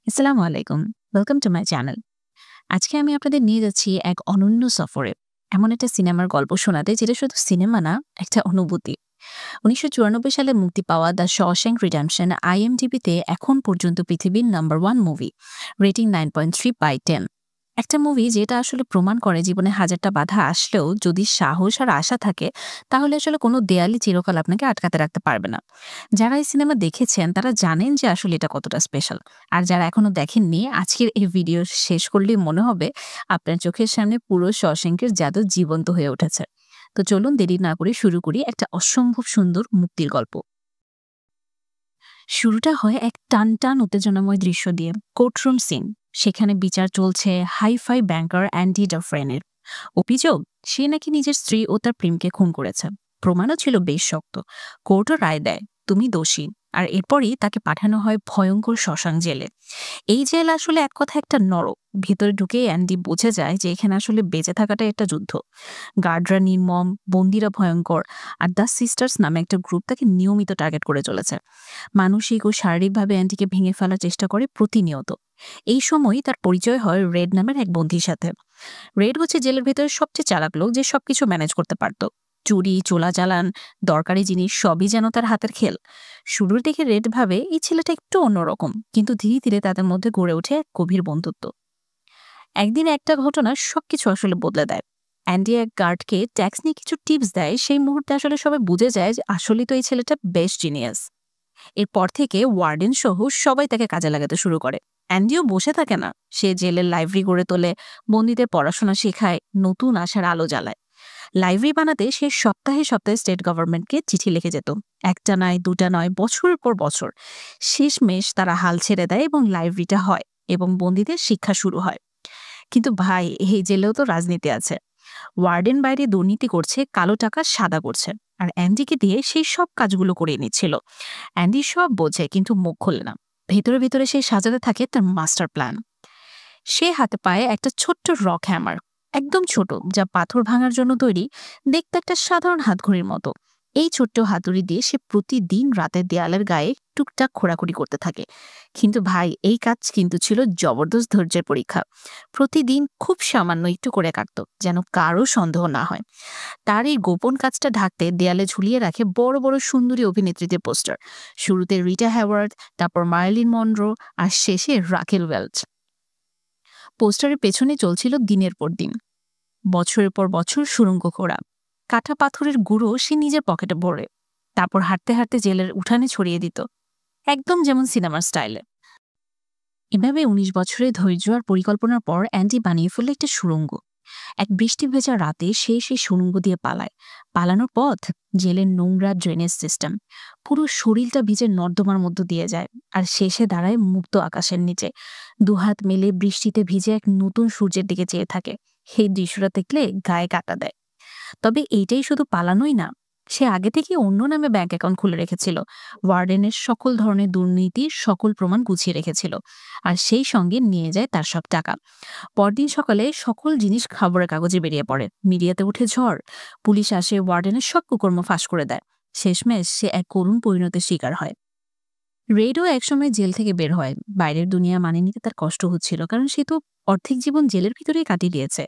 আসসালামু আলাইকুম। Welcome to my channel. আজকে আমি আপনাদের নিয়ে যাচ্ছি এক অনন্য সফরে। এমন একটা সিনেমার গল্প শোনাতে যেটা শুধু সিনেমা না, একটা অনুভূতি। ১৯৯৪ সালে মুক্তি পাওয়া দ্য শশ্যাঙ্ক রিডেম্পশন IMDb-তে এখন পর্যন্ত পৃথিবীর নাম্বার 1 মুভি। রেটিং 9.3/10। একটা মুভি যেটা আসলে প্রমাণ করে জীবনে হাজারটা বাধা আসলেও যদি সাহস আর আশা থাকে তাহলে আসলে কোনো দেয়ালই চিরকাল আপনাকে আটকাতে রাখতে পারবে না। যারা এই সিনেমা দেখেছেন তারা জানেন যে আসলে এটা কতটা স্পেশাল। আর যারা এখনো দেখেননি আজকের এই ভিডিও শেষ করলেই মনে হবে আপনার চোখের সামনে পুরো শশাঙ্কের জাদু জীবন্ত হয়ে উঠেছে। তো চলুন দেরি না করে শুরু করি একটা অসম্ভব সুন্দর মুক্তির গল্প। শুরুটা হয় এক টানটান উত্তেজনাময় দৃশ্য দিয়ে। Courtroom scene. সেখানে বিচার চলছে হাই-ফাই ব্যাংকার অ্যান্ডি ডাফ্রেনের। অভিযোগ, সে নাকি নিজের স্ত্রী ও তার প্রেমকে খুন করেছে। প্রমাণও ছিল বেশ শক্ত। কোর্টও রায় দেয়, তুমি দোষী। আর এরপরই তাকে পাঠানো হয় ভয়ঙ্কর শ্মশান জেলে। এই জেল আসলে এক কথা একটা নরক। ভেতরে ঢুকে অ্যান্ডি বুঝে যায় যে এখানে আসলে বেঁচে থাকাটাই একটা যুদ্ধ। গার্ডরা নির্মম, বন্দিরা ভয়ঙ্কর, আর দ্য সিস্টার্স নামে একটা গ্রুপ তাকে নিয়মিত টার্গেট করে চলেছে। মানসিক ও শারীরিকভাবে অ্যান্ডিকে ভেঙে ফেলার চেষ্টা করে প্রতিনিয়ত। এই সময়ই তার পরিচয় হয় রেড নামের এক বন্দির সাথে। রেড হচ্ছে জেলের ভেতরে সবচেয়ে চালাক লোক যে সবকিছু ম্যানেজ করতে পারত। চুরি, চোলাচালান, দরকারি জিনিস সবই যেন তার হাতের খেল। শুরুর দিকে রেড ভাবে এই ছেলেটা একটু অন্যরকম, কিন্তু ধীরে ধীরে তাদের মধ্যে গড়ে ওঠে এক গভীর বন্ধুত্ব। একদিন একটা ঘটনা সবকিছু আসলে বদলে দেয়। অ্যান্ডি এক গার্ডকে ট্যাক্স নিয়ে কিছু টিপস দেয়, সেই মুহূর্তে আসলে সবাই বুঝে যায় যে আসলেই তো এই ছেলেটা বেশ জিনিয়াস। এরপর থেকে ওয়ার্ডেন সহ সবাই তাকে কাজে লাগাতে শুরু করে। অ্যান্ডিও বসে থাকে না, সে জেলের লাইব্রেরি গড়ে তোলে, বন্দীদের পড়াশোনা শেখায়, নতুন আশার আলো জ্বালায়। লাইব্রেরি বানাতে সে সপ্তাহে সপ্তাহে স্টেট গভর্নমেন্টকে চিঠি লিখে যেত। একটা নয়, দুটা নয়, বছরের পর বছর। শেষমেশ তারা হাল ছেড়ে দেয় এবং লাইব্রেরিটা হয় এবং বন্দীদের শিক্ষা শুরু হয়। কিন্তু ভাই, এই জেলেও তো রাজনীতি আছে। ওয়ার্ডেন বাইরে দুর্নীতি করছে, কালো টাকা সাদা করছে, আর অ্যান্ডিকে দিয়ে সেই সব কাজগুলো করিয়ে নিচ্ছিল। অ্যান্ডি সব বোঝে কিন্তু মুখ খোলে না। ভেতরে ভেতরে সে সাজাতে থাকে তার মাস্টার প্ল্যান। সে হাতে পায়ে একটা ছোট্ট রক হ্যামার, একদম ছোট, যা পাথর ভাঙার জন্য তৈরি, দেখতে একটা সাধারণ হাতঘড়ির মতো। এই ছোট্ট হাতুড়ি দিয়ে সে প্রতিদিন রাতের দেয়ালের গায়ে টুকটাক খোঁড়াখুড়ি করতে থাকে। কিন্তু ভাই, এই কাজ কিন্তু ছিল জবরদস্ত ধৈর্যের পরীক্ষা। প্রতিদিন খুব সামান্য একটু করে কাটতো, যেন কারো সন্দেহ না হয়। তার এই গোপন কাজটা ঢাকতে দেয়ালে ঝুলিয়ে রাখে বড় বড় সুন্দরী অভিনেত্রীদের পোস্টার। শুরুতে রিটা হ্যাওয়ার্ড, তারপর মার্লিন মনরো, আর শেষে রাকেল ওয়েলচ। পোস্টারের পেছনে চলছিল দিনের পর দিন, বছরের পর বছর সুড়ঙ্গ খোঁড়া। কাটা পাথরের গুঁড়ো সে নিজের পকেটে ভরে, তারপর হাঁটতে হাঁটতে জেলের উঠানে ছড়িয়ে দিত, একদম যেমন সিনেমার স্টাইলে। এভাবে ১৯ বছরের ধৈর্য আর পরিকল্পনার পর অ্যান্ডি বানিয়ে ফেলল একটা সুড়ঙ্গ। এক বৃষ্টি ভেজা রাতে সে সেই সুড়ঙ্গ দিয়ে পালায়। পালানোর পথ জেলের নোংরা ড্রেনেজ সিস্টেম। পুরো শরীরটা ভিজে নর্দমার মধ্য দিয়ে যায়, আর শেষে দাঁড়ায় মুক্ত আকাশের নিচে। দুহাত মেলে বৃষ্টিতে ভিজে এক নতুন সূর্যের দিকে চেয়ে থাকে। সেই দৃশ্যটা দেখলে গায়ে কাটা দেয়। তবে এইটাই শুধু পালানোই না, সে আগে থেকে অন্য নামে ব্যাংক অ্যাকাউন্ট খুলে রেখেছিল। ওয়ার্ডেনের সকল ধরনের দুর্নীতির সকল প্রমাণ গুছিয়ে রেখেছিল, আর সেই সঙ্গে নিয়ে যায় তার সব টাকা। পরদিন সকালে সকল জিনিস খবরের কাগজে বেরিয়ে পড়ে, মিডিয়াতে উঠে ঝড়। পুলিশ আসে, ওয়ার্ডেনের সব কুকর্ম ফাঁস করে দেয়। শেষমেশ সে এক করুণ পরিণতির শিকার হয়। রেডও একসময় জেল থেকে বের হয়। বাইরের দুনিয়া মানিয়ে নিতে তার কষ্ট হচ্ছিল, কারণ সে তো অর্ধেক জীবন জেলের ভিতরেই কাটিয়ে দিয়েছে।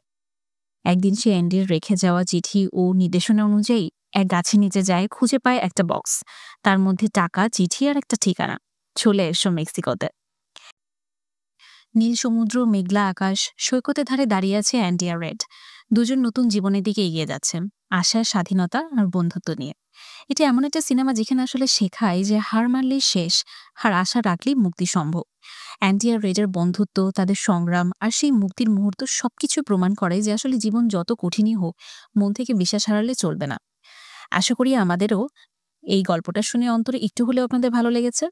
একদিন সে অ্যান্ডির রেখে যাওয়া চিঠি ও নির্দেশনা অনুযায়ী এক গাছের নিচে যায়, খুঁজে পায় একটা বক্স। তার মধ্যে টাকা, চিঠি আর একটা ঠিকানা। চলে এসো মেক্সিকোতে। নীল সমুদ্র, মেঘলা আকাশ, সৈকতের ধারে দাঁড়িয়ে আছে অ্যান্ডি আর রেড। দুজন নতুন জীবনের দিকে এগিয়ে যাচ্ছেন, আশা, স্বাধীনতা আর বন্ধুত্ব নিয়ে। এটা এমন একটা সিনেমা যেখানে আসলে শেখায় যে হার মানলেই শেষ, আর আশা রাখলেই মুক্তি সম্ভব। অ্যান্ডি আর রেডের বন্ধুত্ব, তাদের সংগ্রাম আর সেই মুক্তির মুহূর্ত সবকিছু প্রমাণ করে যে আসলে জীবন যত কঠিনই হোক, মন থেকে বিশ্বাস হারালে চলবে না। আশা করি আমাদেরও এই গল্পটা শুনে অন্তরে একটু হলেও আপনাদের ভালো লেগেছে।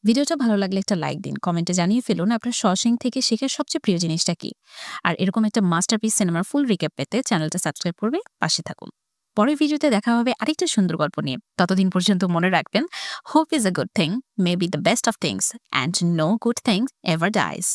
ভিডিওটা ভালো লাগলে একটা লাইক দিন, কমেন্টে জানিয়ে ফেলুন আপনার শশিং থেকে শেখার সবচেয়ে প্রিয় জিনিসটা কি। আর এরকম একটা মাস্টারপিস সিনেমার ফুল রিক্যাপ পেতে চ্যানেলটা সাবস্ক্রাইব করবে, পাশে থাকুন। পরের ভিডিওতে দেখা হবে আরেকটা সুন্দর গল্প নিয়ে। ততদিন পর্যন্ত মনে রাখবেন, hope is a good thing, may be the best of things, and no good thing ever dies.